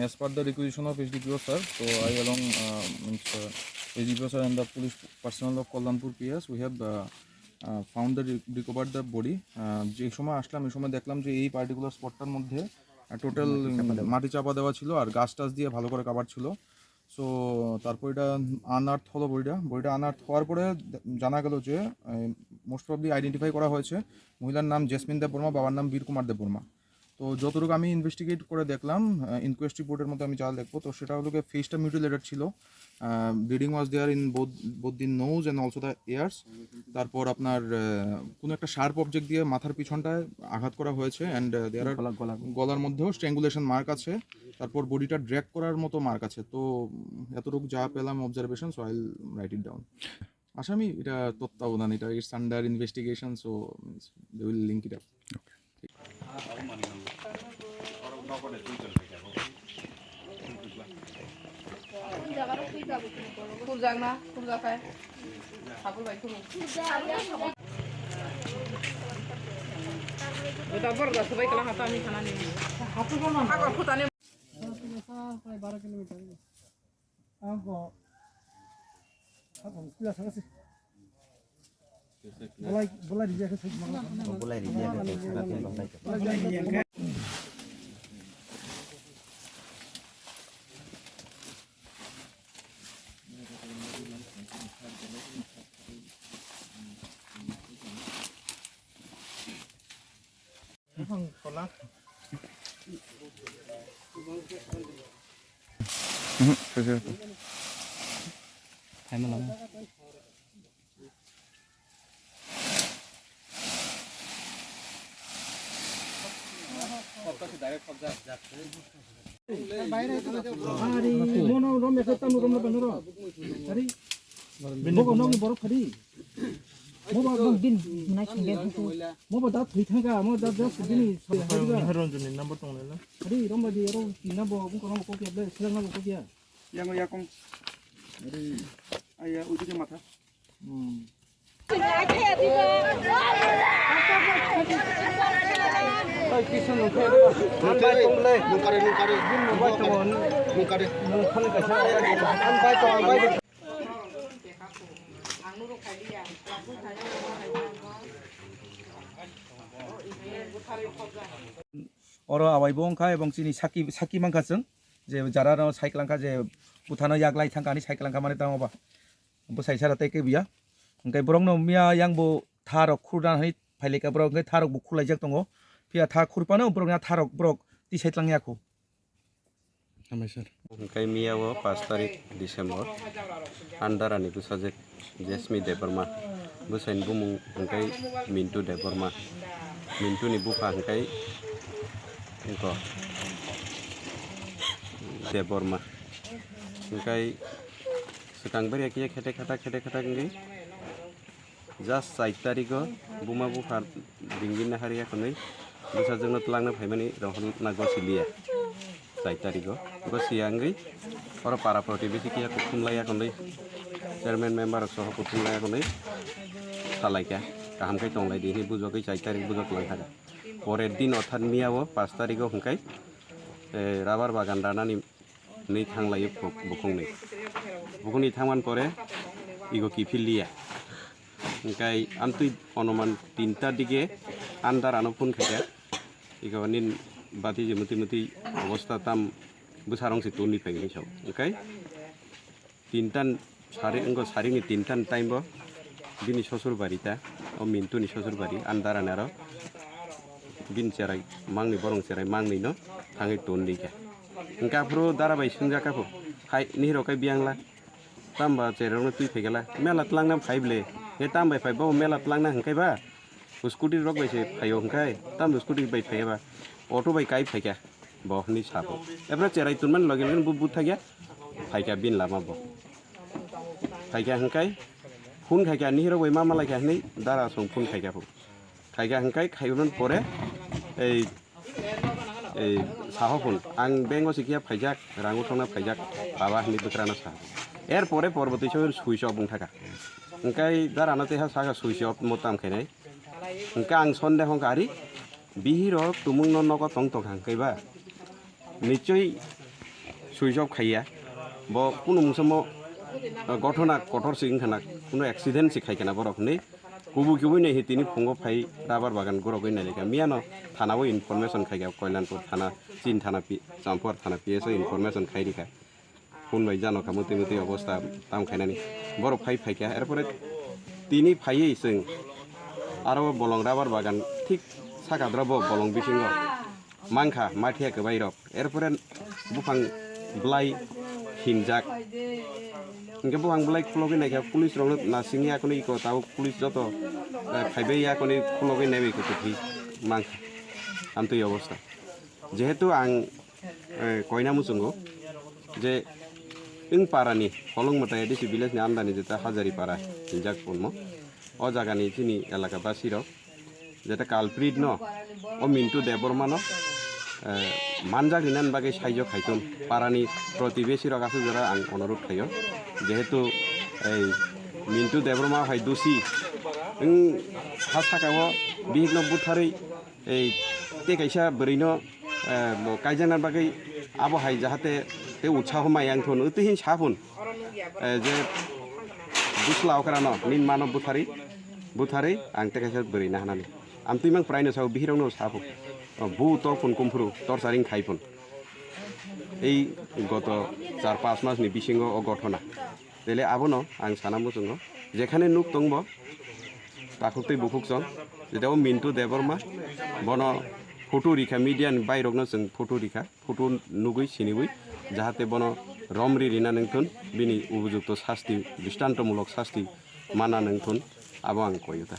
As per the requisition of HDPO sir, so I along HDPO sir and the police personnel of Kallanpur PS, we have found the recovered the body. যে সময় আসলাম এই সময় দেখলাম যে এই particular স্পটটার মধ্যে total মাটি চাপা দেওয়া ছিল আর গাছ টাছ দিয়ে ভালো করে কাভার ছিল। সো তারপর এটা আনআর্থ হলো বডিটা আনআর্থ হওয়ার পরে জানা গেল যে মোস্ট প্রবলি আইডেন্টিফাই করা হয়েছে মহিলার নাম জেসমিন দেববর্মা, বাবার নাম বীরকুমার দেববর্মা। তো যতটুকু আমি ইনভেস্টিগেট করে দেখলাম ইনকোয়েস্ট রিপোর্টের মধ্যে আমি যা দেখবো তো সেটা হলো গিয়ে ফেসটা মিউটিলেটেড ছিল, bleeding was there in both the nose and also the ears. তারপর আপনার কোনো একটা শার্প অবজেক্ট দিয়ে মাথার পিছনটায় আঘাত করা হয়েছে অ্যান্ড দেয়ার গলার মধ্যেও স্ট্র্যাঙ্গুলেশন মার্ক আছে। তারপর বডিটা ড্র্যাগ করার মতো মার্ক আছে। তো এতটুকু যা পেলাম observation, so I will write it down. আসামি এটা তত্ত্বাবধান, এটা it's under investigation, so they will link it up. Oro awai bongkha ebong chini saki mangkha chung je jara no saiklang kha je buthano yaglai thangkani saiklang kha mane tamoba bo saisara tai ke biya engkai borong no mia yang bo tharok khurdan hai phaileka borok engkai tharok bu khulai jak tongo pia tha khurpano borok ya tharok borok ti saitlang yakho engkai mia wo 5 tarik Desember andarani bu sajek Jasmine Deborma busain bumung engkai Mintu Deborma Mintu ni buka engkai engko Deborma engkai sekang beri kia khete khata engkai just 4 tariko buma buka dingin hari akonai busa jengno telangna phaimani rohon nago silia 4 tariko go sianggai oro para protibisi kia kukumlai akonai chairman member soho kukumlai akonai salaikia kaham kai tonglai dini bujokai 4 tarik bujok langkha পরের দিন অর্থাৎ Miao 5 তারিখও হংকাই rubber বাগান রানানি नै থাংলাयो বুকুংনি থাংমান পরে ego কিফিলিয়া হংকাই আমতুই অনুমান 3টার দিকে আন্দার আনো ফোন খাইয়া ইগো নিন বাতি যে মুতি অবস্থা তাম বুসারংসি তোনি ফাইনি সাও হংকাই 3টান সারিনি 3টান টাইমবো বিনি শ্বশুরবাড়িটা ও মিন্টুনি শ্বশুরবাড়ি আন্দারানারো bin cerai mang ni borong cerai mang ni no tangi ton ni ke hingka pro darabai sungjaka po khai nihiro kai biangla tamba cherong tui phegala mela tlang nam phaible he tambai phai bo mela tlang na hingkai ba scooty rok bai se phayo hingkai tam scooty bai phaiba auto bai kai phaikya bo ni sapo ebra cherai tunman login bu bu thagya phaikya bin lama bo phaikya hingkai phun khaikya nihiro bai mama laikya nei dara song phun khaikya po khaikya hingkai khairon pore ei sahopun ang bengo sikia phaijak rangu thongna phaijak baba ni dukrana sa er pore porboti choi switch off bung thaka engkai darana te ha saga switch off motam khainai engka ang sonde hongkari bihiro tumung no nogo tong tong hangkai ba nichoi switch off khaiya bo kuno musamo gotona kotor sing khana kuno accident si khaikana borok nei kubu kubu nei hitini phungo phai rabar bagan gorogoi naileka miano thanao information khaigya koilanpur thana chin thana pi champur thana pso information khairika phun bai jano kamuti muti অবস্থা tam khainani borok phai phaikya erpore tini phaiei sing aro bolong rabar bagan ঠিক sakadrobo bolong bisingo mangkha mathia ke bairok erpore bufang blai hingjak ingke buang belai kulogi naikya pulis rong na singi akoni iko tau pulis joto khaibe akoni kulogi nebi ko tuthi mang amtu এই অবস্থা যেহেতু আং কয়না মুসুঙ্গো যে ইং পারানি Hollong মতায় DC village ni আমদানি যেটা হাজারি পারা হিনজাক পনমো ও জাগানি চিনি এলাকা বাসিরক যেটা কালপ্রিট ন ও মিন্টু দেববর্মা ন মানজাক রিনান বাগে সাইজ খাইতুন পারানি প্রতিবেশীরক আছে যারা আং অনুরোধ খাইও যেহেতু এই মিন্টু দেববর্মা ভাই দোষী ha sakao bihigno buthari ei te kaisa berino kaijana bagai abo hai jahate te utsaho mayang thon utihin sabun je buslao karano nin mano buthari ang te kaisa berina hanani amtui mang praino sao bihirong no sabu bu to phun kumfru tor saring khaipun এই গত 4-5 মাস ni bisingo o gotona tele abono ang sanamu sungo যেখানে nook তংব তাকুতে বুকুকজন যেটাও মিন্টু দেববর্মা বন photo রিখা median বাইরকনো जों photo রিখা photo নুগুই সিনিগুই যাহাতে বন রমরি রিনা নংথুন বিনি উপযুক্ত শাস্তি দৃষ্টান্তমূলক শাস্তি মানা নংথুন আবো আং কয়ুতা